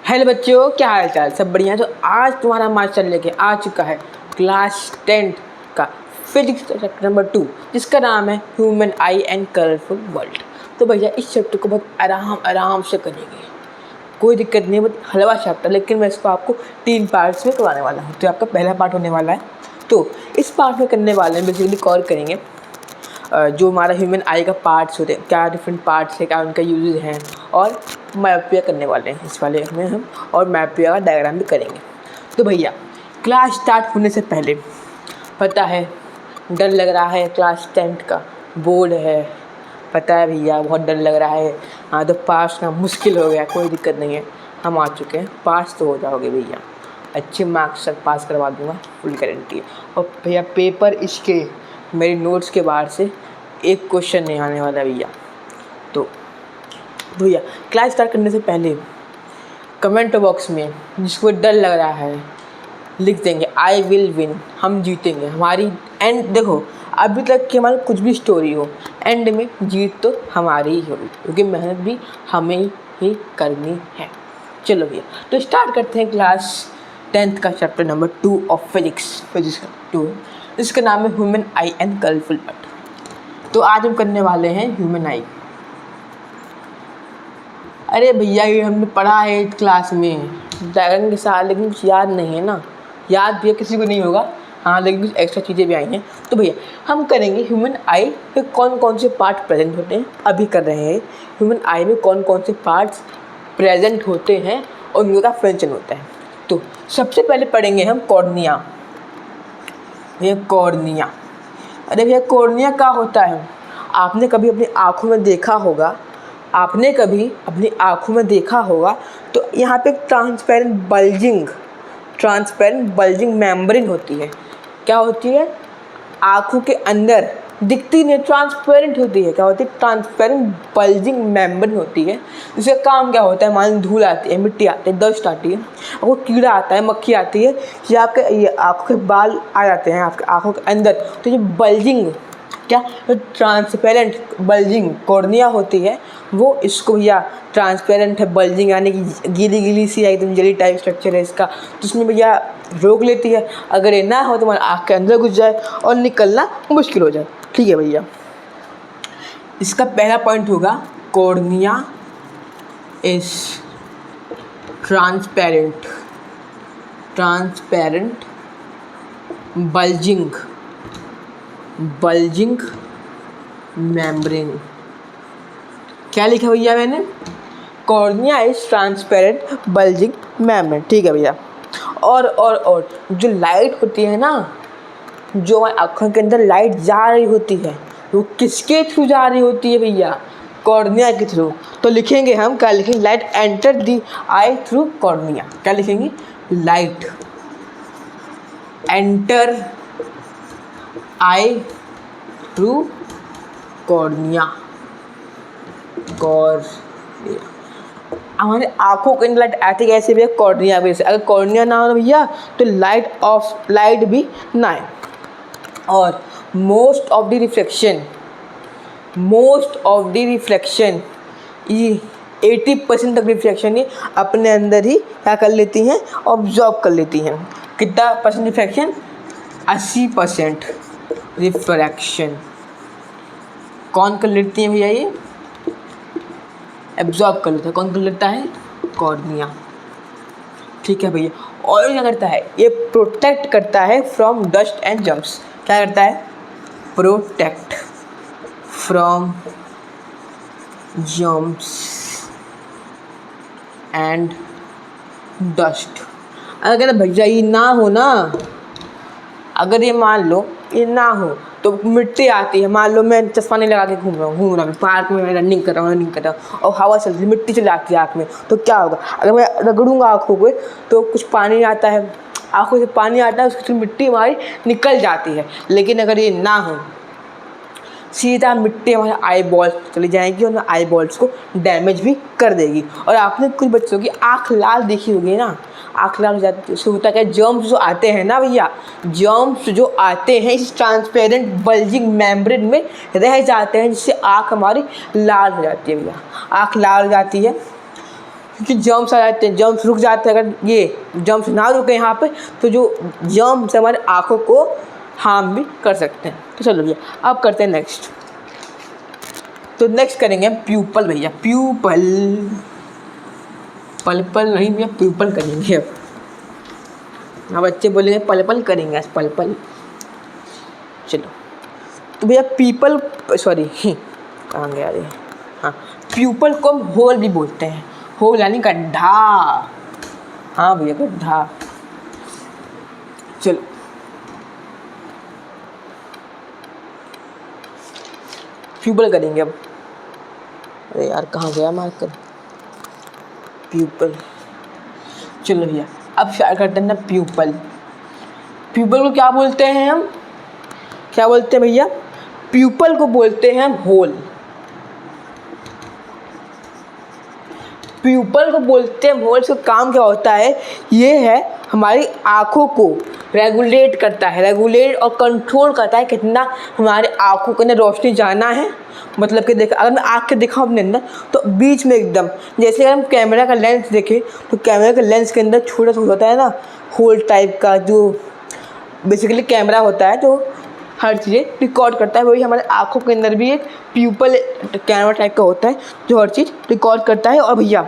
Hello बच्चों, क्या हाल चाल? सब बढ़िया। तो आज तुम्हारा मास्टर लेके आ चुका है क्लास 10 का फिजिक्स चैप्टर नंबर 2, जिसका नाम है human I and colourful world. तो भैया इस चैप्टर को बहुत आराम से करेंगे, कोई दिक्कत नहीं। बहुत हलवा चैप्टर, लेकिन मैं इसको आपको 3 पार्ट्स में करवाने वाला हूँ। तो आपका पहला पार्ट होने वाला है। तो इस पार्ट में करने वाले हैं बेसिकली कवर करेंगे जो हमारा ह्यूमन आई का पार्ट्स होते हैं, क्या डिफरेंट पार्ट्स है, क्या उनका यूजेस हैं, और मैपिया करने वाले हैं इस वाले में हम, और मैपिया का डायग्राम भी करेंगे। तो भैया क्लास स्टार्ट होने से पहले पता है डर लग रहा है, क्लास 10 का बोर्ड है, पता है भैया बहुत डर लग रहा है। हाँ तो पास ना मुश्किल हो गया, कोई दिक्कत नहीं है, हम आ चुके हैं, पास तो हो जाओगे भैया, अच्छे मार्क्स तक पास करवा दूंगा, फुल गारंटी है। और भैया पेपर इसके मेरी नोट्स के बाहर से एक क्वेश्चन नहीं आने वाला भैया। तो भैया क्लास स्टार्ट करने से पहले कमेंट बॉक्स में जिसको डर लग रहा है लिख देंगे आई विल विन, हम जीतेंगे। हमारी एंड देखो, अभी तक कि हमारी कुछ भी स्टोरी हो, एंड में जीत तो हमारी ही होगी, क्योंकि मेहनत भी हमें ही करनी है। चलो भैया तो स्टार्ट करते हैं क्लास 10 का चैप्टर नंबर 2 ऑफ फिजिक्स 2, इसका नाम है human I and colourful world. तो आज हम करने वाले हैं ह्यूमन आई। अरे भैया ये हमने पढ़ा है 8th क्लास में ड्रैगन के साथ, लेकिन कुछ याद नहीं है ना। याद भी किसी को नहीं होगा, हाँ, लेकिन कुछ एक्स्ट्रा चीज़ें भी आई हैं। तो भैया हम करेंगे ह्यूमन आई में कौन कौन से पार्ट प्रेजेंट होते हैं, अभी कर रहे हैं ह्यूमन आई में कौन कौन से पार्ट्स प्रेजेंट होते हैं और उनका फंक्शन होता है। तो सबसे पहले पढ़ेंगे हम कॉर्निया। भैया कॉर्निया, अरे भैया कॉर्निया क्या होता है? आपने कभी अपनी आँखों में देखा होगा, तो यहाँ पे ट्रांसपेरेंट बल्जिंग मेम्ब्रेन होती है। क्या होती है? आँखों के अंदर दिखती नहीं, ट्रांसपेरेंट होती है। क्या होती है? ट्रांसपेरेंट बल्जिंग मेम्ब्रेन होती है। इसका काम क्या होता है? मान लो धूल आती है, मिट्टी आती है, डस्ट आती है, वो कीड़ा आता है, मक्खी आती है, या आपके ये आँखों के बाल आ जाते हैं आपके आँखों के अंदर, तो ये बल्जिंग क्या ट्रांसपेरेंट बल्जिंग कॉर्निया होती है, वो इसको भैया ट्रांसपेरेंट है, बल्जिंग यानी कि गीली गीली सी एकदम जेली टाइप स्ट्रक्चर है इसका, तो उसमें भैया रोक लेती है। अगर ये ना हो तो हमारे आँख के अंदर घुस जाए और निकलना मुश्किल हो जाए। ठीक है भैया, इसका पहला पॉइंट होगा cornea is transparent bulging membrane. क्या लिखा भैया मैंने? Cornea is transparent bulging membrane. ठीक है भैया। और जो लाइट होती है ना, जो हमारी आँखों के अंदर लाइट जा रही होती है, वो किसके थ्रू जा रही होती है भैया? कॉर्निया के थ्रू। तो लिखेंगे हम, क्या लिखेंगे? Light enter the I through cornea. क्या लिखेंगे? लाइट एंटर आई थ्रू कॉर्निया। हमारे आँखों के अंदर लाइट आती है ऐसे भैया कॉर्निया वजह से। अगर कॉर्निया ना हो भैया तो लाइट भी ना आए। और मोस्ट ऑफ द रिफ्लेक्शन ये 80% तक रिफ्लेक्शन ये अपने अंदर ही क्या कर लेती हैं? ऑब्जॉर्व कर लेती हैं। कितना परसेंट रिफ्लेक्शन? 80% रिफ्रैक्शन कौन कर लेती है भैया? ये एब्जॉर्ब कर लेता है। कौन कर लेता है? कॉर्निया। ठीक है भैया। और क्या करता है? ये प्रोटेक्ट करता है फ्रॉम डस्ट एंड जर्म्स। क्या करता है? Protect from germs and dust. अगर भैया ये ना हो ना, अगर ये मान लो ये ना हो तो मिट्टी आती है। मान लो मैं चश्मा नहीं लगा के घूम रहा हूँ पार्क में, मैं रनिंग कर रहा हूँ और हवा चलती है, मिट्टी चली आती है आँख में, तो क्या होगा? अगर मैं रगड़ूंगा आँखों को तो कुछ पानी आता है, आँखों से पानी आता है, उसकी मिट्टी हमारी निकल जाती है। लेकिन अगर ये ना हो, सीधा मिट्टी हमारे आई बॉल्स चली जाएगी और आई बॉल्स को डैमेज भी कर देगी। और आपने कुछ बच्चों की आँख लाल देखी होगी ना, आँख लाल हो जाती है, उससे होता है जर्म्स जो आते हैं ना भैया, जर्म्स जो आते हैं इस ट्रांसपेरेंट बल्जिंग मेम्ब्रेन में रह जाते हैं, जिससे आँख हमारी लाल हो जाती है भैया। आँख लाल हो जाती है क्योंकि जर्म्स आ जाते हैं, जर्म्स रुक जाते हैं। अगर ये जर्म्स ना रुके यहाँ पे तो जो जर्म्स हमारे आँखों को हार्म भी कर सकते हैं। तो चलो भैया अब करते हैं नेक्स्ट। तो नेक्स्ट करेंगे हम प्यूपल भैया, प्यूपल, पल नहीं भैया, प्यूपल करेंगे अब। हाँ बच्चे बोलेंगे पल करेंगे, पल। चलो तो भैया पीपल, सॉरी कहाँ गया रे, हाँ प्यूपल को हम होल भी बोलते हैं, होल यानी गड्ढा। हाँ भैया गड्ढा। चलो प्यूपल करेंगे अब। अरे यार कहाँ गया मार्कर, प्यूपल। चलो भैया अब स्टार्ट करते हैं ना प्यूपल। प्यूपल को क्या बोलते हैं हम, क्या बोलते हैं भैया, प्यूपल को बोलते हैं हम होल। प्यूपल को बोलते हैं होल। इसका काम क्या होता है, ये है हमारी आँखों को रेगुलेट करता है, रेगुलेट और कंट्रोल करता है कितना हमारे आँखों के अंदर रोशनी जाना है। मतलब कि देखा, अगर मैं आँख के दिखाऊँ अपने अंदर तो बीच में एकदम, जैसे अगर हम कैमरा का लेंस देखें तो कैमरा के लेंस के अंदर छोटा सा होता है ना होल टाइप का, जो बेसिकली कैमरा होता है जो हर चीज़ें रिकॉर्ड करता है, वही हमारे आँखों के अंदर भी एक प्यूपल कैमरा टाइप का होता है जो हर चीज़ रिकॉर्ड करता है। और भैया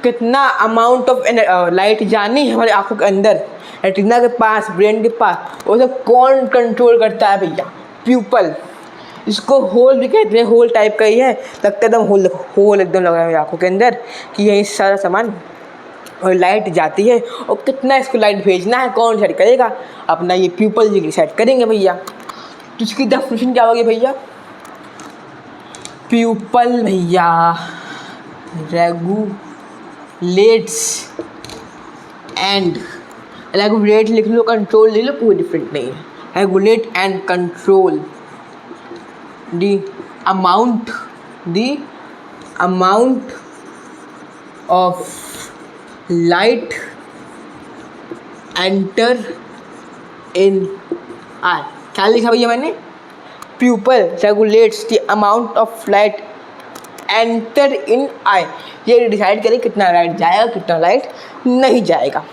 कितना अमाउंट ऑफ लाइट जानी है हमारे आँखों के अंदर, रेटिना के पास, ब्रेन के पास, वो सब कौन कंट्रोल करता है भैया, प्यूपल। इसको होल भी कहते हैं, होल टाइप का ही है, लगता एकदम होल एकदम लग रहा है आँखों के अंदर कि यही सारा सामान और लाइट जाती है। और कितना इसको लाइट भेजना है कौन डिसाइड करेगा, अपना ये प्यूपल जी डिसाइड करेंगे भैया। तो इसकी डेफिनेशन क्या होगी भैया, प्यूपल भैया रेगुलेट्स एंड, रेगुलेट लिख लो, कंट्रोल ले लो, कोई डिफरेंट नहीं है। Regulate and control the amount of light enter in eye। क्या लिखा भैया मैंने, pupil regulates the amount of light enter in eye, ये डिसाइड करें कितना लाइट जाएगा कितना लाइट नहीं जाएगा।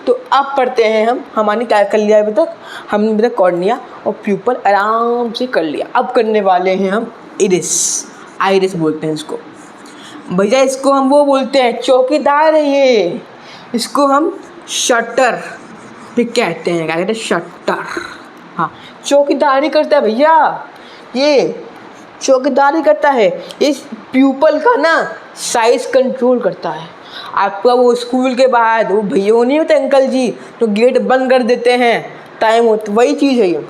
तो अब पढ़ते हैं हम, हमने क्या कर लिया अभी तक, हमने अभी तक कॉर्निया और प्यूपल आराम से कर लिया। अब करने वाले हैं हम इरिस, आइरिस बोलते हैं इसको भैया। इसको हम वो बोलते हैं चौकीदार है ये, इसको हम शटर भी कहते हैं। क्या कहते हैं, शटर। हाँ चौकीदारी करता है भैया, ये चौकीदारी करता है। इस प्यूपल का ना साइज कंट्रोल करता है। आपका वो स्कूल के बाद वो भैया नहीं होते अंकल जी तो गेट बंद कर देते हैं टाइम होता, वही चीज़ है ये।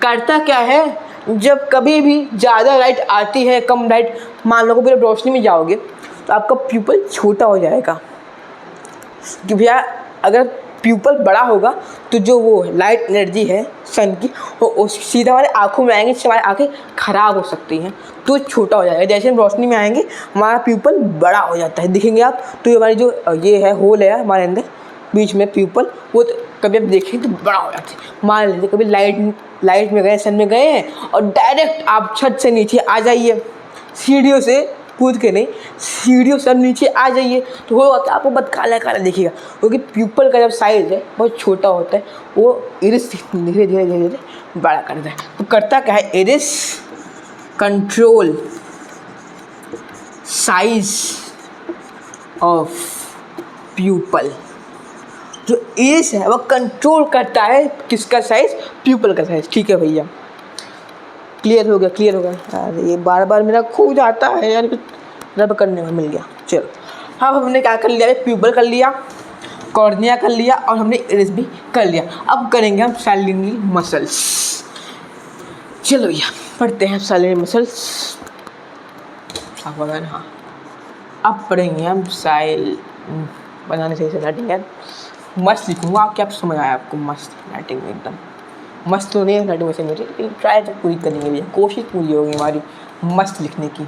करता क्या है, जब कभी भी ज़्यादा लाइट आती है, कम लाइट, मान लो पूरे रोशनी में जाओगे तो आपका प्यूपल छोटा हो जाएगा। कि भैया अगर प्यूपल बड़ा होगा तो जो वो लाइट एनर्जी है सन की वो सीधा हमारे आँखों में आएंगे, जिससे हमारी आँखें ख़राब हो सकती हैं, तो छोटा हो जाएगा। जैसे हम रोशनी में आएंगे हमारा प्यूपल बड़ा हो जाता है, दिखेंगे आप तो ये हमारी जो ये है होल है हमारे अंदर बीच में प्यूपल, वो तो कभी आप देखें तो बड़ा हो जाता है। मान लीजिए कभी लाइट में गए, सन में गए हैं और डायरेक्ट आप छत से नीचे आ जाइए, सीढ़ियों से कूद के नहीं, सीढ़ियों से नीचे आ जाइए तो वो होता है आपको बहुत काला काला दिखेगा, क्योंकि प्यूपल का जब साइज़ है बहुत छोटा होता है, वो इरिस धीरे धीरे धीरे धीरे बड़ा करता है। तो करता क्या है, iris control size of pupil. जो इरिस है वो कंट्रोल करता है किसका साइज, प्यूपल का साइज। ठीक है भैया, क्लियर हो गया, क्लियर हो गया। अरे ये बार बार मेरा खो जाता है यार, रब करने में मिल गया। चलो हाँ, हमने क्या कर लिया, प्यूपल कर लिया, कॉर्निया कर लिया और हमने इरिस भी कर लिया। अब करेंगे हम सैलिनरी मसल्स। चलो भैया पढ़ते हैं सैलिनरी मसल्स। हाँ अब पढ़ेंगे हम साइल, बनाने से राइटिंग यार मस्त लिखूँगा, आप क्या समझ आया आपको, मस्त राइटिंग एकदम मस्त तो नहीं है राइटिंग वैसे मेरी, लेकिन ट्राई तो पूरी करेंगे भैया, कोशिश पूरी होगी हमारी मस्त लिखने की।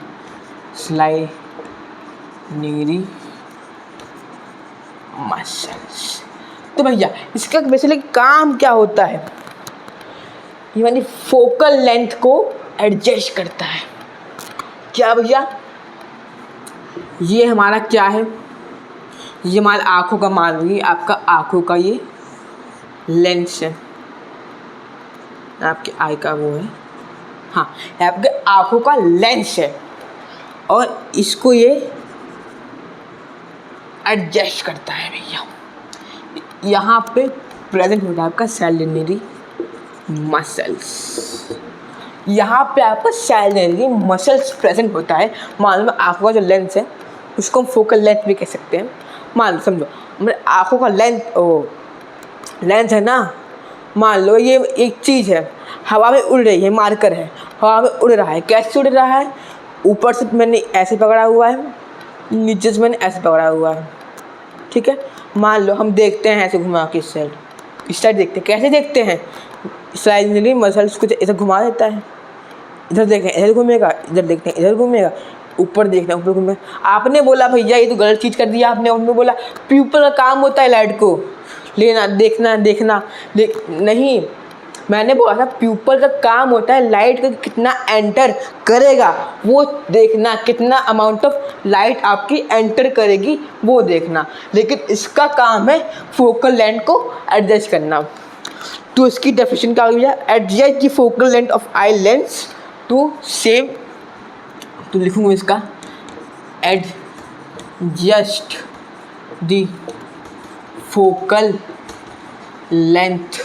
सैलिनरी मसल्स, तो भैया इसका बेसिकली काम क्या होता है, ये हमारी फोकल लेंथ को एडजस्ट करता है। क्या भैया, ये हमारा क्या है, ये हमारे आँखों का मान लीजिए, आपका आँखों का ये लेंस है, आपके आई का वो है, हाँ ये आपके आँखों का लेंस है और इसको ये एडजस्ट करता है भैया। यहाँ पे प्रेजेंट होता है आपका सैलिनरी मसल्स, यहाँ पे आपका सैलिनरी मसल्स प्रेजेंट होता है। मान लो आँखों का जो लेंस है उसको हम फोकल लेंथ भी कह सकते हैं। मान लो समझो मेरे आँखों का लेंस है ना, मान लो ये एक चीज़ है, हवा में उड़ रही है, मार्कर है, हवा में उड़ रहा है। कैसे उड़ रहा है? ऊपर से मैंने ऐसे पकड़ा हुआ है, नीचे से मैंने ऐसे पकड़ा हुआ है, ठीक है। मान लो हम देखते हैं ऐसे घुमा के इस साइड देखते हैं। कैसे देखते हैं? सैलिनरी मसल्स को इधर घुमा देता है, इधर देखें इधर घूमेगा, इधर देखते हैं इधर घूमेगा, ऊपर देखना ऊपर घूमेगा। आपने बोला भैया ये तो गलत चीज़ कर दिया आपने। आपने बोला प्यूपल का काम होता है लाइट को लेना, देखना नहीं, मैंने बोला था प्यूपल का काम होता है लाइट का कितना एंटर करेगा वो देखना, कितना अमाउंट ऑफ लाइट आपकी एंटर करेगी वो देखना। लेकिन इसका काम है फोकल लेंथ को एडजस्ट करना। तो इसकी डेफिनेशन क्या हुई है? Adjust the focal length of eye lens to same, तो लिखूँगा इसका adjust the focal length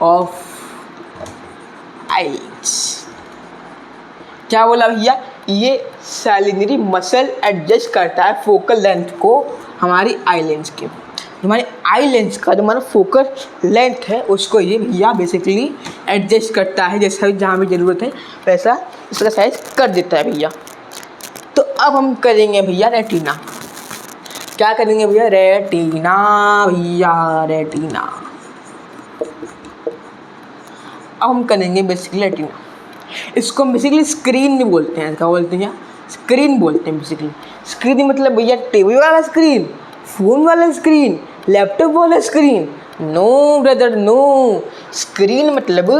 of eye lens. क्या बोला भैया? ये सैलिनरी मसल एडजस्ट करता है फोकल लेंथ को हमारी आई लेंस के। हमारे आई लेंस का जो हमारा फोकल लेंथ है उसको ये भैया बेसिकली एडजस्ट करता है, जैसा जहाँ भी ज़रूरत है वैसा इसका साइज कर देता है भैया। तो अब हम करेंगे भैया रेटिना। क्या करेंगे भैया? रेटिना भैया, रेटिना। अब हम करेंगे बेसिकली रेटिना। इसको हम बेसिकली स्क्रीन नहीं बोलते हैं, क्या बोलते हैं? स्क्रीन बोलते हैं बेसिकली। स्क्रीन मतलब भैया टीवी वाला स्क्रीन, फ़ोन वाला स्क्रीन, लैपटॉप वाला screen? No brother no, screen मतलब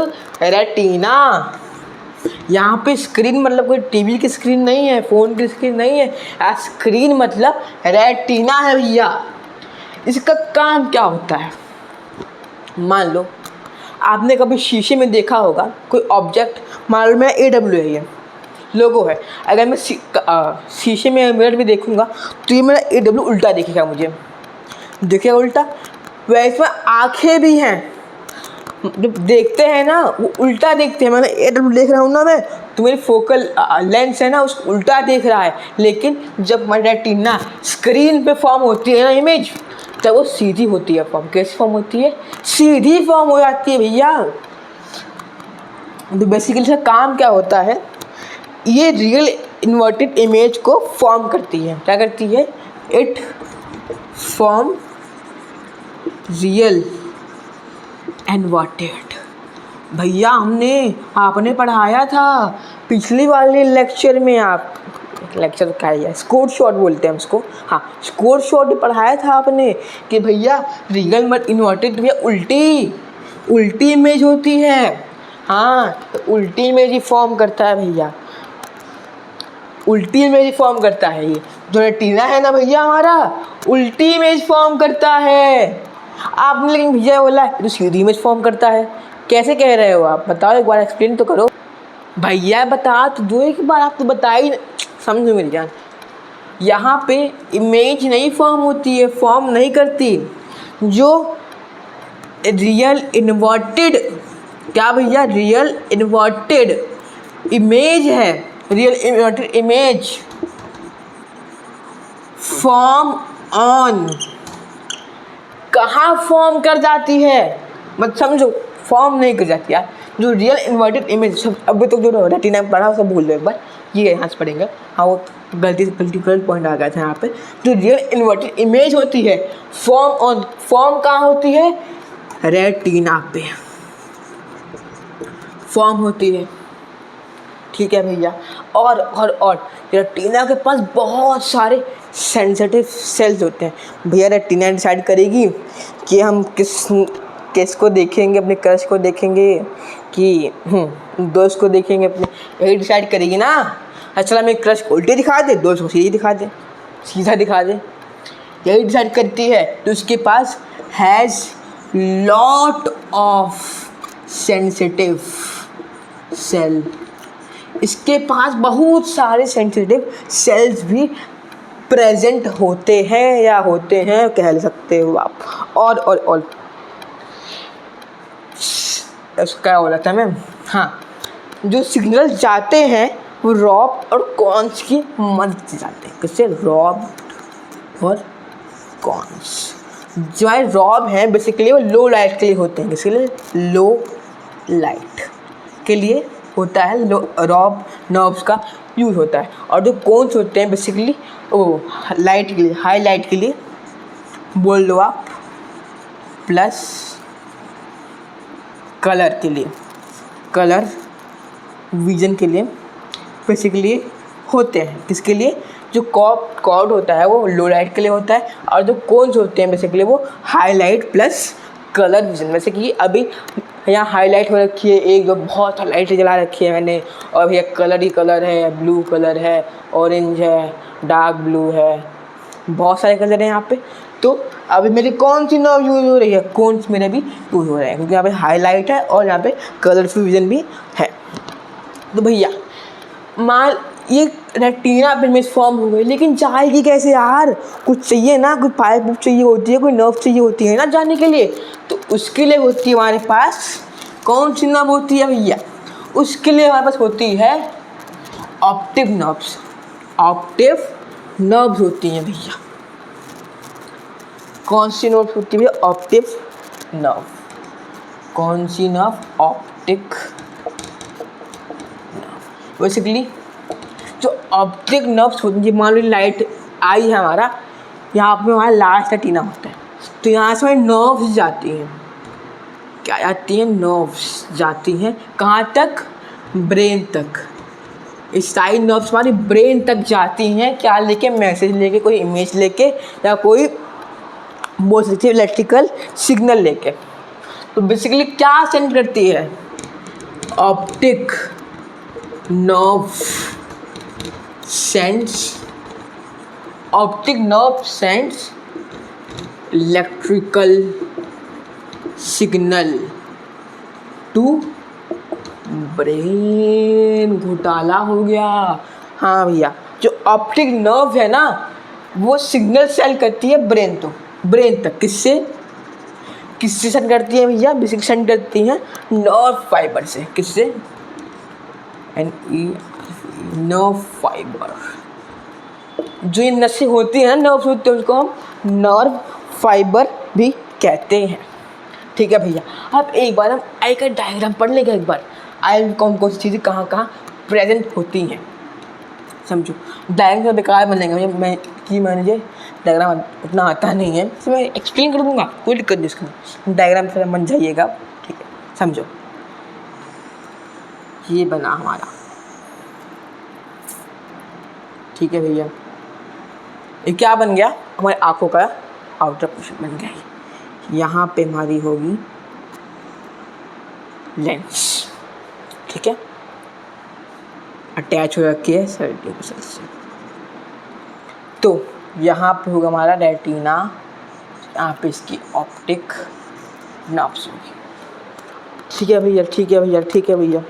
रेटिना। यहाँ पे स्क्रीन मतलब कोई टीवी की स्क्रीन नहीं है, फ़ोन की स्क्रीन नहीं है, स्क्रीन मतलब रेटिना है भैया। इसका काम क्या होता है? मान लो आपने कभी शीशे में देखा होगा कोई ऑब्जेक्ट, मान लो मैं AW है, ये लोगो है, अगर मैं शीशे में मिरर में देखूंगा तो ये मेरा AW उल्टा दिखेगा, मुझे दिखेगा उल्टा। वैसे में आँखें भी हैं, जब देखते हैं ना वो उल्टा देखते हैं। मैंने AW देख रहा हूँ ना मैं, तो मेरी फोकल लेंस है ना उसको उल्टा देख रहा है। लेकिन जब हमारी रेटिना स्क्रीन पे फॉर्म होती है ना इमेज, तब वो सीधी होती है फॉर्म। कैसी फॉर्म होती है? सीधी फॉर्म हो जाती है भैया। तो बेसिकली इसका काम क्या होता है? ये रियल इन्वर्टेड इमेज को फॉर्म करती है। क्या करती है? It form real inverted. भैया आपने पढ़ाया था पिछले वाले लेक्चर में, आप लेक्चर क्या है, स्कोर शॉट बोलते हैं उसको, हाँ स्कोर शॉट पढ़ाया था आपने कि भैया रियल इन्वर्टेड भैया उल्टी इमेज होती है। हाँ तो उल्टी इमेज ही फॉर्म करता है भैया, उल्टी इमेज फॉर्म करता है। ये जो रेटिना है ना भैया हमारा उल्टी इमेज फॉर्म करता है। आपने लेकिन भैया बोला तो सीधी इमेज फॉर्म करता है, कैसे कह रहे हो आप? बताओ एक बार एक्सप्लेन तो करो भैया, बता तो दो एक बार, आप तो बता ही समझो मेरी जान। यहाँ पे इमेज नहीं फॉर्म होती है, फॉर्म नहीं करती। जो रियल इन्वर्टेड, क्या भैया? रियल इन्वर्टेड इमेज है, real inverted image form on, कहाँ फॉर्म कर जाती है? मत समझो, फॉर्म नहीं कर जाती यार। जो रियल इन्वर्टेड इमेज, सब अभी तक जो रेटिना में पढ़ा सब भूल लो एक बार, ये यहाँ से पढ़ेंगे। हाँ वो गलत पॉइंट आ गया था यहाँ पे। जो रियल इन्वर्टेड इमेज होती है फॉर्म ऑन, फॉर्म कहाँ होती है? रेटिना पे फॉर्म होती है, ठीक है भैया। और रेटिना के पास बहुत सारे सेंसिटिव सेल्स होते हैं भैया। रेटिना डिसाइड करेगी कि हम किसको देखेंगे, अपने क्रश को देखेंगे कि दोस्त को देखेंगे अपने, यही डिसाइड करेगी ना। अच्छा हमें क्रश को उल्टे दिखा दे, दोस्त को सीधी दिखा दे, सीधा दिखा दे, यही डिसाइड करती है। तो उसके पास has lot of sensitive cell, इसके पास बहुत सारे सेंसिटिव सेल्स भी प्रेजेंट होते हैं या होते हैं कह सकते हो आप। और उसका बोला था मैं, हाँ, जो सिग्नल जाते हैं वो रॉब और कॉन्स की मदद से जाते हैं। किससे? रॉब और कॉन्स। जो है रॉब है बेसिकली वो लो लाइट के लिए होते हैं। किसके लिए? लो लाइट के लिए होता है, रॉब नर्व्स का यूज़ होता है। और जो कॉन्स होते हैं बेसिकली वो लाइट के लिए, हाई लाइट के लिए बोल लो आप, प्लस कलर के लिए, कलर विजन के लिए बेसिकली होते हैं। किसके लिए? जो कॉर्ड होता है वो लो लाइट के लिए होता है, और जो कोन्स होते हैं बेसिकली वो high light plus colour vision. वैसे कि अभी यहाँ हाईलाइट हो रखी है, एक दो बहुत लाइट जला रखी है मैंने, और भैया कलर ही कलर है, ब्लू कलर है, ऑरेंज है, डार्क ब्लू है, बहुत सारे कलर हैं यहाँ पे। तो अभी मेरी कौन सी नर्व यूज़ हो रही है? कौन मेरे भी यूज़ हो रहे हैं, क्योंकि यहाँ पे हाईलाइट है और यहाँ पे कलरफुल विजन भी है। तो भैया मान ये रेटिना पे इमेज फॉर्म हो गई, लेकिन जाएगी कैसे यार? कुछ चाहिए ना, कोई पाइप चाहिए होती है, कोई नर्व चाहिए होती है ना जाने के लिए। तो उसके लिए होती है हमारे पास कौन सी नर्व होती है भैया? उसके लिए हमारे पास होती है ऑप्टिक नर्व्स। ऑप्टिक नर्व्स होती हैं भैया। कौन सी नर्व होती है भैया? Optic nerve. कौन सी नर्व? Optic nerve. बेसिकली जो ऑप्टिक नर्व्स होती है, मान लो लाइट आई है हमारा, यहाँ पे हमारा लास्ट रेटिना होता है, तो यहाँ से हमारी नर्व्स जाती हैं। क्या जाती हैं? नर्व्स जाती हैं कहाँ तक? ब्रेन तक। इस सारी नर्व्स हमारी ब्रेन तक जाती हैं, क्या लेके? मैसेज लेके, कोई इमेज लेके, या कोई बोल सकते इलेक्ट्रिकल सिग्नल लेके। तो बेसिकली क्या सेंड करती है? Optic nerve sends, optic nerve sends electrical signal to brain. घोटाला हो गया। हाँ भैया, जो ऑप्टिक नर्व है ना वो सिग्नल सेंड करती है ब्रेन तक। किससे सेंड करती है भैया? बेसिक सेंड करती हैं नर्व फाइबर से। किससे? Nerve fibre. जो ये नसें होती हैं, नर्व्स होते हैं, उसको हम नर्व फाइबर भी कहते हैं। ठीक है भैया, अब एक बार हम आई का डायग्राम पढ़ लेंगे। एक बार आई में कौन कौन सी चीज़ें कहाँ कहाँ प्रेजेंट होती हैं, समझो। डायग्राम तो बेकार बनेगा भैया, मैंने डायग्राम उतना आता नहीं है, तो मैं एक्सप्लेन कर दूँगा, कोई दिक्कत नहीं इसका। डायग्राम थोड़ा बन जाइएगा, ठीक है, समझो। ये बना हमारा, ठीक है भैया। ये क्या बन गया? हमारी आँखों का आउटर पोर्शन बन गया। यहाँ पे हमारी होगी लेंस, ठीक है, अटैच हो रखी है सेरेब्रम मसल से। तो यहाँ पे होगा हमारा रेटिना, यहाँ पे इसकी ऑप्टिक नर्व्स होगी। ठीक है भैया, ठीक है भैया, ठीक है भैया।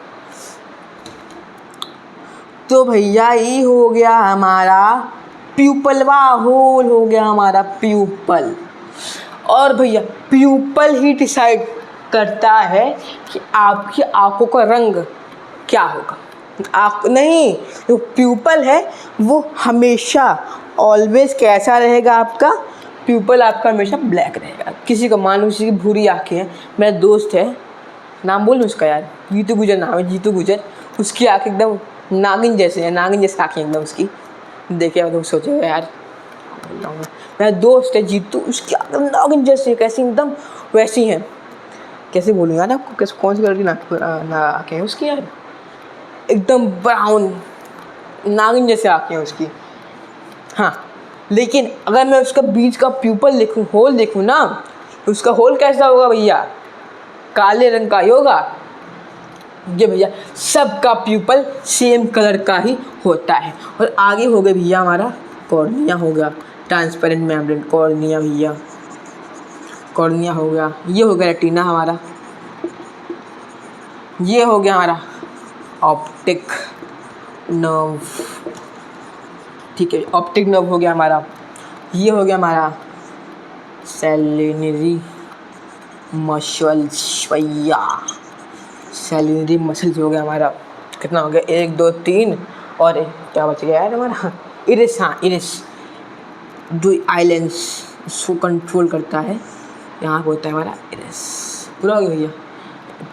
तो भैया ये हो गया हमारा प्यूपलवा होल, हो गया हमारा प्यूपल। और भैया प्यूपल ही डिसाइड करता है कि आपकी आँखों का रंग क्या होगा। नहीं, जो प्यूपल है वो हमेशा ऑलवेज कैसा रहेगा? आपका प्यूपल आपका हमेशा ब्लैक रहेगा। किसी का मान लो किसी की भूरी आँखें हैं, मेरा दोस्त है, नाम बोल उसका यार, जीतू गुजर नाम है, जीतू गुजर। उसकी आँखें एकदम नागिन जैसे हैं, नागिन जैसे आँखें एकदम उसकी। देखे मतलब सोचेगा यार, मेरा दोस्त है जीतू, उसकी आँखें नागिन जैसी, कैसी एकदम वैसी हैं। कैसे बोलूँ यार आपको, कैसे कौन सी कलर की आँखें हैं उसकी यार? एकदम ब्राउन नागिन जैसे आँखें हैं उसकी। हाँ, लेकिन अगर मैं उसका बीच का प्यूपल देखूँ, होल देखूँ ना, तो उसका होल कैसा होगा भैया? काले रंग का ही होगा। ये भैया सबका प्यूपल सेम कलर का ही होता है। और आगे हो गया भैया हमारा कॉर्निया, हो गया ट्रांसपेरेंट मेम्ब्रेन, कॉर्निया भैया, कॉर्निया हो गया, ये हो गया रेटिना हमारा, ये हो गया हमारा ऑप्टिक नर्व, ठीक है, ऑप्टिक नर्व हो गया हमारा, ये हो गया हमारा सैलिनरी मसल्स भैया, सैलिनरी मसल्स हो गया हमारा, कितना हो गया 1 2 3 और क्या बच गया यार हमारा इरिस, हाँ इरिस जो आइलैंड्स इसको कंट्रोल करता है, यहाँ पे होता है हमारा इरिस, पूरा हो गया भैया,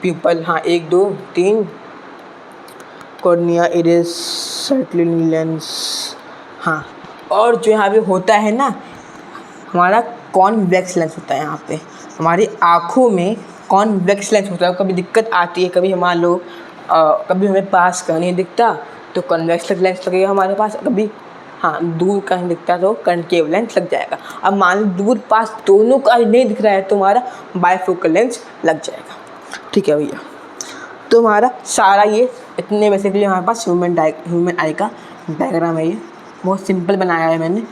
प्यूपल, हाँ 1 2 3, कॉर्निया, इरिस, सर्कुलर लेंस, हाँ, और जो यहाँ पे होता है ना हमारा कॉन्वेक्स लेंस होता है, यहाँ पे हमारी आँखों में कॉन्वेक्स लेंस होता है, कभी दिक्कत आती है, कभी मान लो कभी हमें पास का नहीं दिखता तो कॉन्वेक्स लेंस लगेगा हमारे पास, कभी हाँ दूर का नहीं दिखता तो कनकेव लेंस लग जाएगा। अब मान लो दूर पास दोनों का ही नहीं दिख रहा है तो हमारा बाइफोकल लेंस लग जाएगा, ठीक है भैया। तो हमारा सारा ये इतने बेसिकली हमारे पास ह्यूमन आई का डायग्राम है, ये बहुत सिंपल बनाया है मैंने,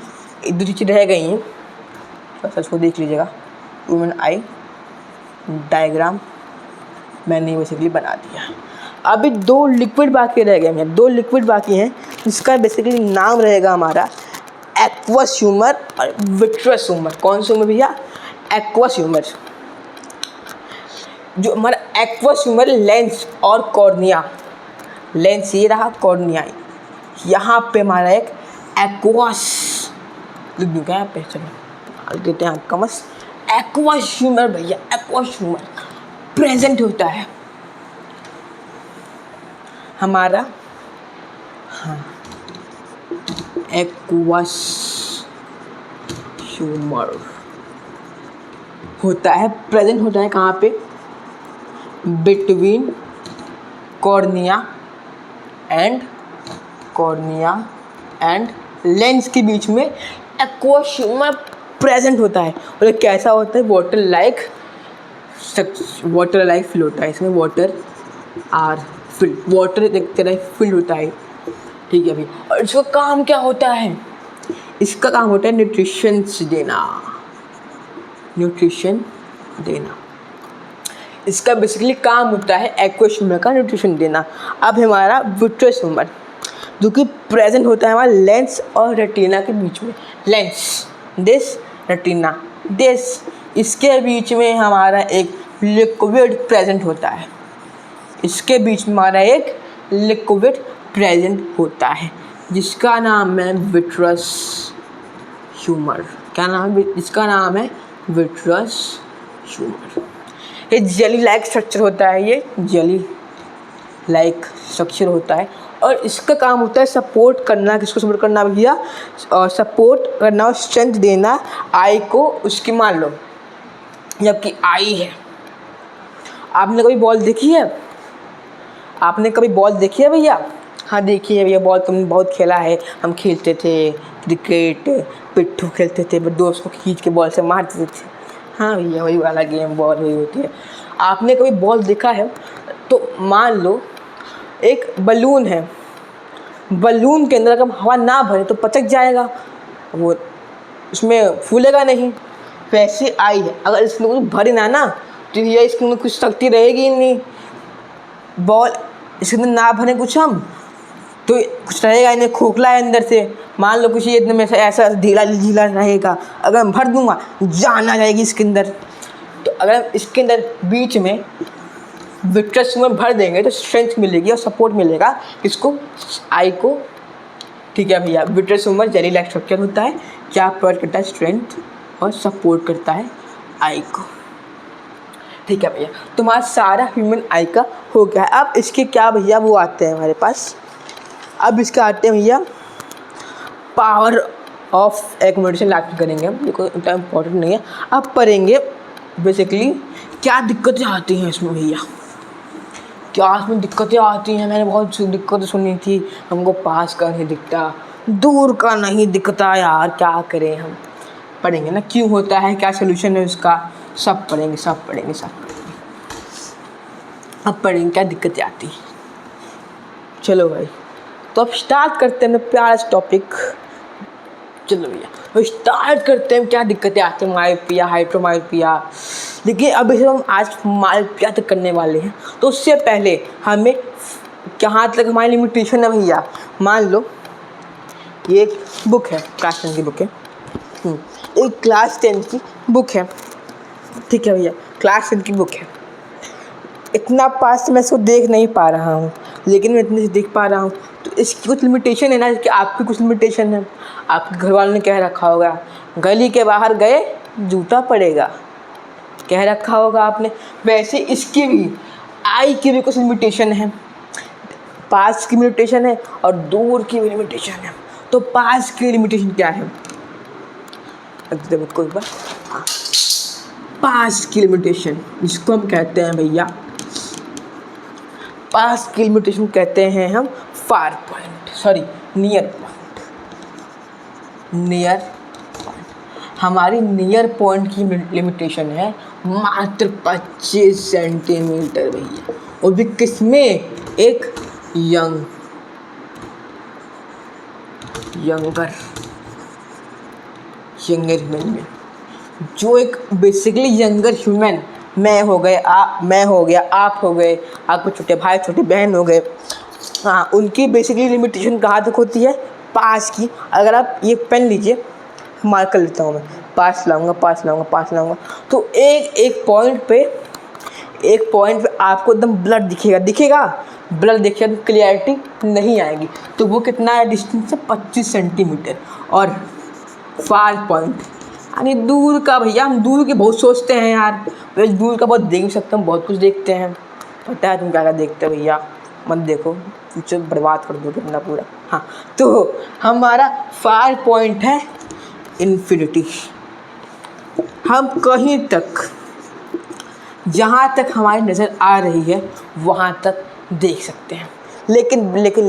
एक दो चीज़ें रह गई हैं बस उसको देख लीजिएगा। ह्यूमन आई डायग्राम मैंने बेसिकली बना दिया। अभी 2 लिक्विड बाकी रह गए हैं, 2 लिक्विड बाकी हैं जिसका बेसिकली नाम रहेगा हमारा एक्वस ह्यूमर और विट्रस ह्यूमर। कौन सा ह्यूमर भैया? Aqueous humour. जो हमारा एक्वस ह्यूमर लेंस और कॉर्निया, लेंस ये रहा, कॉर्निया यहाँ पे हमारा एक एक्वस लिख दूँगा यहाँ पे, चलो देते हैं आपका मस्त एक्वस ह्यूमर भैया। एक्वस ह्यूमर प्रेजेंट होता है हमारा, हाँ एक्वस ह्यूमर होता है, प्रेजेंट होता है कहाँ पे? बिटवीन कॉर्निया एंड लेंस के बीच में एक्वस ह्यूमर प्रेजेंट होता है। और ये कैसा होता है? वाटर लाइक फिल होता है, इसमें वाटर आर फिल, वाटर एक तरह फिल होता है, ठीक है भाई। और इसका काम क्या होता है? इसका काम होता है न्यूट्रिशन देना। इसका बेसिकली काम होता है एक्वस ह्यूमर का न्यूट्रिशन देना। अब हमारा विट्रस ह्यूमर जो कि प्रेजेंट होता है हमारा लेंस और रेटिना के बीच में। लेंस दिस, रेटिना दिस, इसके बीच में हमारा एक लिक्विड प्रेजेंट होता है, इसके बीच में हमारा एक लिक्विड प्रेजेंट होता है जिसका नाम है विट्रस ह्यूमर। क्या नाम है? इसका नाम है विट्रस ह्यूमर। ये जेली लाइक स्ट्रक्चर होता है, ये जेली लाइक स्ट्रक्चर होता है और इसका काम होता है सपोर्ट करना। किसको सपोर्ट करना भैया? और सपोर्ट करना और स्ट्रेंथ देना आई को। उसकी मान लो जबकि आई है, आपने कभी बॉल देखी है? आपने कभी बॉल देखी है भैया? हाँ देखी है भैया, बॉल तुमने बहुत खेला है, हम खेलते थे क्रिकेट, पिट्ठू खेलते थे, दोस्त को खींच के बॉल से मारते थे। हाँ भैया वही वाला गेम, बॉल वही होती है। आपने कभी बॉल देखा है? तो मान लो एक बलून है, बलून के अंदर अगर हवा ना भरे तो पचक जाएगा, वो उसमें फूलेगा नहीं। वैसे आई है, अगर इसमें कुछ भरे ना तो भैया इसमें कुछ शक्ति रहेगी नहीं। बॉल इसके अंदर ना भरे कुछ हम तो कुछ रहेगा ही नहीं, खोखला है अंदर से। मान लो कुछ ये एकदम ऐसा ढीला रहेगा, अगर मैं भर दूंगा जान आ जाएगी इसके अंदर। तो अगर इसके अंदर बीच में विट्रस में भर देंगे तो स्ट्रेंथ मिलेगी और सपोर्ट मिलेगा इसको, आई को, ठीक है भैया। Vitreous humour jelly like structure होता है, क्या प्रोवाइड करता है? स्ट्रेंथ और सपोर्ट करता है आई को, ठीक है भैया। तो हमारा सारा ह्यूमन आई का हो गया है। अब इसके क्या भैया वो आते हैं हमारे पास, अब इसका आते हैं भैया पावर ऑफ एकोमोडेशन लास्ट करेंगे हम, देखो इतना इम्पोर्टेंट नहीं है। अब पढ़ेंगे बेसिकली क्या दिक्कतें आती हैं इसमें भैया, क्या इसमें दिक्कतें आती हैं। मैंने बहुत दिक्कतें सुनी थी, हमको पास का नहीं दिखता, दूर का नहीं दिखता यार, क्या करें हम। पढ़ेंगे ना क्यों होता है, क्या सोल्यूशन है उसका, सब पढ़ेंगे। अब पढ़ेंगे क्या दिक्कतें आती हैं। चलो भाई, तो अब स्टार्ट करते हैं प्यारा टॉपिक। चलो भैया, तो स्टार्ट करते हैं क्या दिक्कतें आती हैं मायोपिया, हाइड्रोमायोपिया। देखिए अभी से हम आज मायोपिया तक करने वाले हैं। तो उससे पहले हमें कहाँ तक हमारी लिमिटेशन है भैया, मान लो ये एक बुक है, क्लास 10 की बुक है, एक क्लास 10 की बुक है, ठीक है भैया, क्लास 10 की बुक है। इतना पास मैं इसको देख नहीं पा रहा हूँ, लेकिन मैं इतने से देख पा रहा हूँ। तो इसकी कुछ लिमिटेशन है ना, कि आपकी कुछ लिमिटेशन है। आपके घर वालों ने कह रखा होगा गली के बाहर गए जूता पड़ेगा, कह रखा होगा आपने। वैसे इसकी भी आई की भी कुछ लिमिटेशन है, पास की लिमिटेशन है और दूर की भी लिमिटेशन है। तो पास की लिमिटेशन क्या है, कोई बात, पास की लिमिटेशन जिसको हम कहते हैं भैया, पास की लिमिटेशन कहते हैं हम far point, sorry near point. Near point, हमारी नियर पॉइंट की लिमिटेशन है मात्र 25 सेंटीमीटर भैया, और भी किसमें, एक यंगर ह्यूमन में, जो एक बेसिकली यंगर ह्यूमन, मैं हो गया, आप हो गए, आपके छोटे भाई छोटी बहन हो गए, हाँ, उनकी बेसिकली लिमिटेशन कहाँ तक होती है, पास की। अगर आप ये पेन लीजिए, मार्क कर लेता हूँ मैं, पास लाऊंगा, तो एक पॉइंट पे आपको एकदम ब्लड दिखेगा, तो क्लियरिटी नहीं आएगी। तो वो कितना है डिस्टेंस है, 25 सेंटीमीटर। और फार पॉइंट यानी दूर का भैया, हम दूर के बहुत सोचते हैं यार, वैसे दूर का बहुत देख भी सकते हैं, बहुत कुछ देखते हैं। पता है तुम क्या देखते हो भैया, मत देखो, फ्यूचर बर्बाद कर दोगे अपना पूरा। हाँ, तो हमारा फार पॉइंट है इन्फिनिटी। हम कहीं तक, जहाँ तक हमारी नज़र आ रही है वहाँ तक देख सकते हैं। लेकिन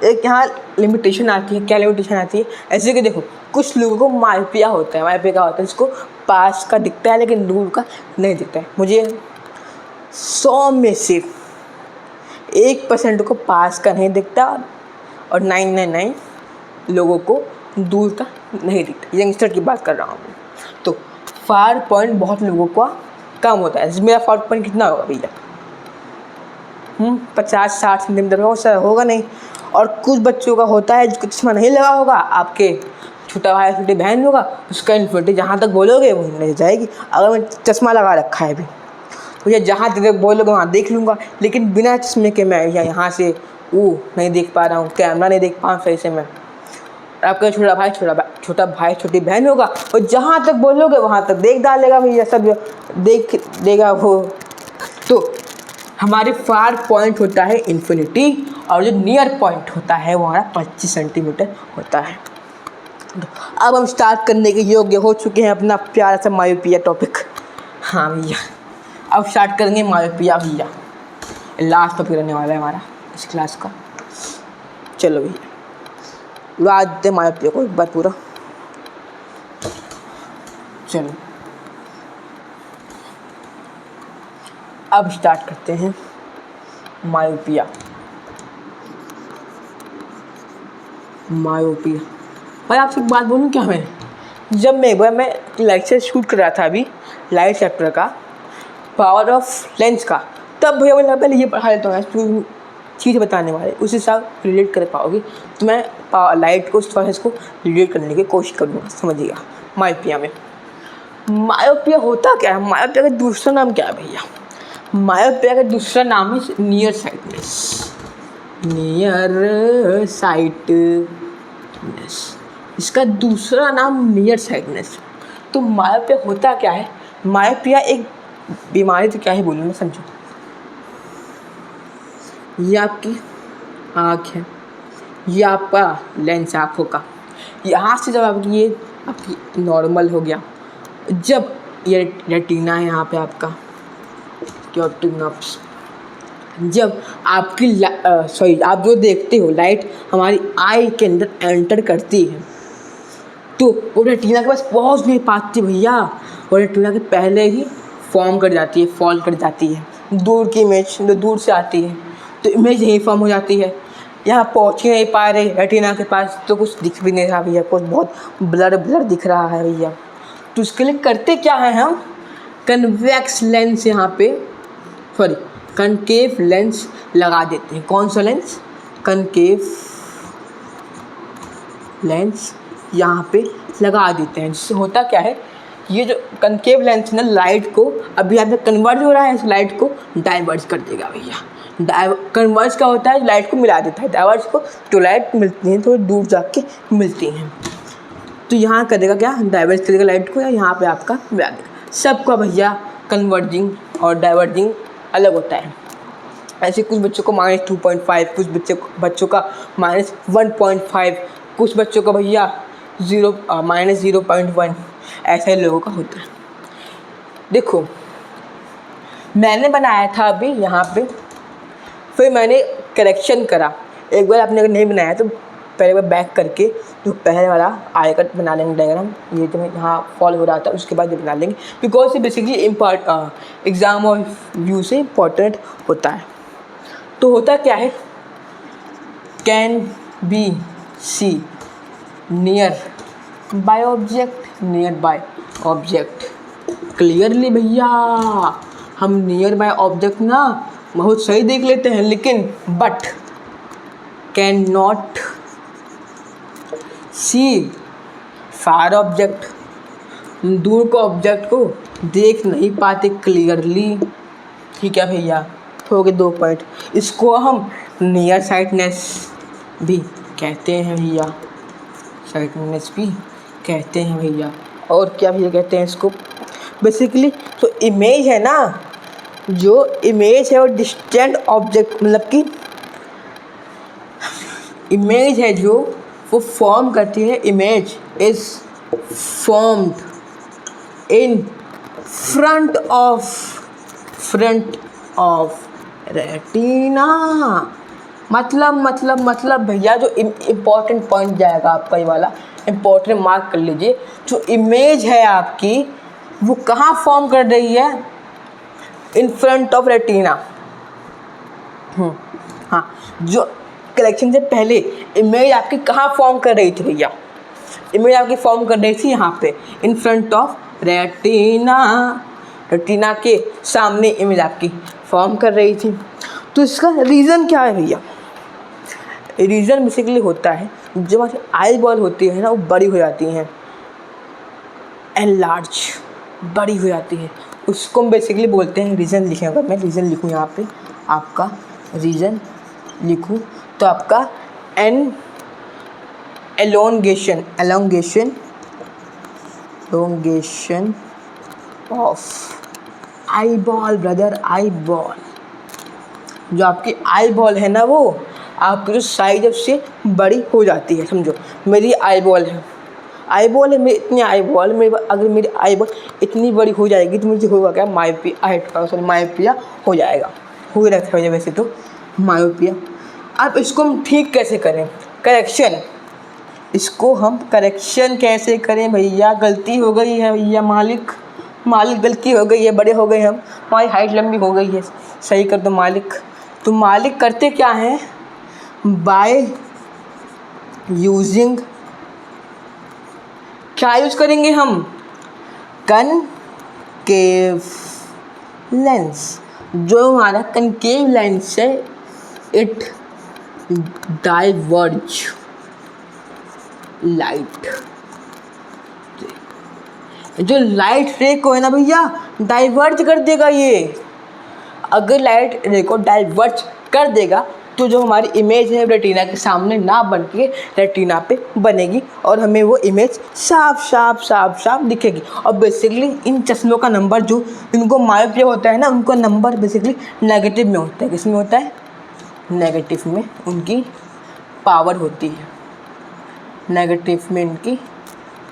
एक यहाँ लिमिटेशन आती है। क्या लिमिटेशन आती है, ऐसे कि देखो कुछ लोगों को मायोपिया होता है। मायोपिया क्या होता है, जिसको पास का दिखता है लेकिन दूर का नहीं दिखता है। मुझे 100 में से 1% को पास का नहीं दिखता और 999 लोगों को दूर का नहीं दिखता। यंगस्टर की बात कर रहा हूँ मैं। तो फार पॉइंट बहुत लोगों का कम होता है। मेरा फार पॉइंट कितना होगा भैया, 50-60 सेंटीमीटर होगा नहीं। और कुछ बच्चों का होता है जिसको चश्मा नहीं लगा होगा, आपके छोटा भाई छोटी बहन होगा, उसका इन्फिनिटी जहाँ तक बोलोगे वहीं नहीं जाएगी। अगर मैं चश्मा लगा रखा है अभी, तो ये जहाँ तक बोलोगे वहाँ देख लूँगा, लेकिन बिना चश्मे के मैं यहाँ से नहीं देख पा रहा हूँ, कैमरा नहीं देख पा रहा हूँ सही से मैं। आपका छोटा भाई छोटी बहन होगा, और जहाँ तक बोलोगे वहाँ तक देख डालेगा भैया, सब देख देगा वो। तो हमारे फार पॉइंट होता है इन्फिनिटी, और जो नियर पॉइंट होता है वो हमारा 25 सेंटीमीटर होता है। तो अब हम स्टार्ट करने के योग्य हो चुके हैं अपना प्यारा सा मायोपिया टॉपिक। हाँ भैया, अब स्टार्ट करेंगे मायोपिया भैया, लास्ट टॉपिक रहने वाला है हमारा इस क्लास का। चलो भैया, उड़ा देते मायोपिया को एक बार पूरा। चलो अब स्टार्ट करते हैं मायोपिया। भाई आपसे एक बात बोलूँ क्या, जब मैं एक बार मैं लेक्चर शूट कर रहा था अभी लाइट चैप्टर का, पावर ऑफ लेंस का, तब भैया मैंने पहले ये पढ़ा लेता हूँ चीज़ बताने वाले, उस हिसाब रिलेट कर पाओगे। तो मैं लाइट को थोड़ा इसको रिलेट करने की कोशिश करूँगा, समझिएगा। मायोपिया होता क्या है, मायोपिया का दूसरा नाम क्या है भैया, मायोपिया का दूसरा नाम है नियर साइटनेस। इसका दूसरा नाम नियर साइटनेस। तो मायोपिया होता क्या है, मायोपिया एक बीमारी, तो क्या ही बोलूँ मैं, समझो ये आपकी आँख है, ये आपका लेंस आँखों का, यहाँ से जब आपकी नॉर्मल हो गया, जब ये रेटिना है यहाँ पे आपका क्योटिनप्स, जब आपकी आप जो देखते हो लाइट हमारी आई के अंदर एंटर करती है, तो वो रेटिना के पास पहुंच नहीं पाती भैया, वो रेटिना के पहले ही फॉर्म कर जाती है, फॉल कर जाती है। दूर की इमेज जो दूर से आती है, तो इमेज यहीं फॉर्म हो जाती है। यहाँ पहुँच ही नहीं पा रहे रेटिना के पास, तो कुछ दिख भी नहीं रहा भैया, कुछ बहुत ब्लर ब्लर दिख रहा है भैया। तो उसके लिए करते क्या है, हम कन्वेक्स लेंस यहाँ पे सॉरी कनकेव लेंस लगा देते हैं। कौन सा लेंस? कनकेव लेंस यहाँ पे लगा देते हैं। जिससे होता क्या है, ये जो कनकेव लेंस है ना, लाइट को अभी यहाँ पे कन्वर्ज हो रहा है, इस लाइट को डाइवर्ज कर देगा भैया। कन्वर्ज का होता है लाइट को मिला देता है, डाइवर्ज को जो लाइट मिलती हैं थोड़ी दूर जाके मिलती हैं, तो यहाँ करेगा क्या, डाइवर्ज करेगा लाइट को, या यहाँ पे आपका मिला देगा। सबका भैया कन्वर्जिंग और डाइवर्जिंग अलग होता है। ऐसे कुछ बच्चों को -2.5, कुछ बच्चों का -1.5, कुछ बच्चों का भैया -0.1, ऐसा ही लोगों का होता है। देखो मैंने बनाया था अभी यहाँ पे, फिर मैंने करेक्शन करा। एक बार आपने अगर नहीं बनाया तो पहले बार बैक करके जो पहले वाला आएगा बना लेंगे डायग्राम, ये जो यहाँ फॉलो हो रहा था उसके बाद ये बना लेंगे, बिकॉज ये बेसिकली एग्ज़ाम और व्यू से इम्पॉर्टेंट होता है। तो होता क्या है, can be see near by object, near by object clearly भैया। हम नियर बाय ऑब्जेक्ट ना बहुत सही देख लेते हैं, लेकिन but can not see far object, दूर को ऑब्जेक्ट को देख नहीं पाते क्लियरली। ठीक है भैया, हो गए 2 पॉइंट। इसको हम नियर साइटनेस भी कहते हैं भैया, साइटनेस भी कहते हैं भैया। और क्या भैया कहते हैं इसको, बेसिकली तो इमेज है ना, जो इमेज है वो डिस्टेंट ऑब्जेक्ट, मतलब कि इमेज है जो वो फॉर्म करती है, image is formed in front of retina. मतलब भैया जो इम्पोर्टेंट पॉइंट जाएगा आपका, ये वाला इम्पोर्टेंट मार्क कर लीजिए। जो इमेज है आपकी वो कहाँ फॉर्म कर रही है, इन फ्रंट ऑफ रेटिना। हाँ, जो कलेक्शन से पहले इमेज आपकी कहाँ फॉर्म कर रही थी भैया, इमेज आपकी फॉर्म कर रही थी यहाँ पे in front of retina, retina के सामने इमेज आपकी फॉर्म कर रही थी। तो इसका रीज़न क्या है भैया, रीज़न बेसिकली होता है जब हमारी आई बॉल होती है ना, वो बड़ी हो जाती हैं, एनलार्ज, बड़ी हो जाती है, उसको हम बेसिकली बोलते हैं रीज़न। लिखें, अगर मैं रीज़न लिखूँ यहाँ पे, आपका रीज़न लिखूँ तो आपका elongation of eye ball brother, eye ball. जो आपकी आई बॉल है ना, वो आपकी जो साइज से बड़ी हो जाती है। समझो मेरी आई बॉल है, मेरी इतनी आई बॉल, अगर मेरी आई बॉल इतनी बड़ी हो जाएगी तो मुझे होगा क्या, मायोपिया हो जाएगा, हो रखा है वैसे तो मायोपिया। अब इसको हम ठीक कैसे करें, करेक्शन, इसको हम करेक्शन कैसे करें भैया, गलती हो गई है भैया, मालिक गलती हो गई है, बड़े हो गए हम, हमारी हाइट लंबी हो गई है, सही कर दो मालिक। तो मालिक करते क्या हैं, बाय यूजिंग, क्या यूज करेंगे हम, कनकेव लेंस। जो हमारा कनकेव लेंस है, इट डाइवर्ज लाइट, जो लाइट रे को है ना भैया डाइवर्ज कर देगा। ये अगर लाइट रे को डाइवर्ज कर देगा तो जो हमारी इमेज है रेटिना के सामने ना बन के रेटिना पे बनेगी, और हमें वो इमेज साफ दिखेगी। और बेसिकली इन चश्मों का नंबर, जो इनको मायोपिया होता है ना, उनका नंबर बेसिकली नेगेटिव में होता है। किस में होता है, नेगेटिव में उनकी पावर होती है, नेगेटिव में इनकी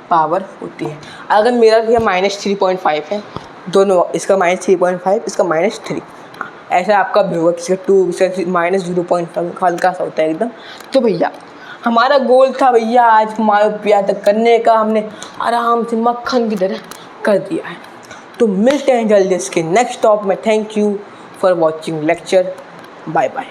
पावर होती है। अगर मेरा भैया -3.5 है, दोनों, इसका -3.5, इसका -3, ऐसा आपका भी होगा, किसी का 2, किसी का -0.5, हल्का सा होता है एकदम। तो भैया हमारा गोल था भैया आज मायोपिया तक करने का, हमने आराम से मक्खन की तरह कर दिया है। तो मिलते हैं जल्दी इसके नेक्स्ट टॉप में। Thank you for watching lecture, bye bye.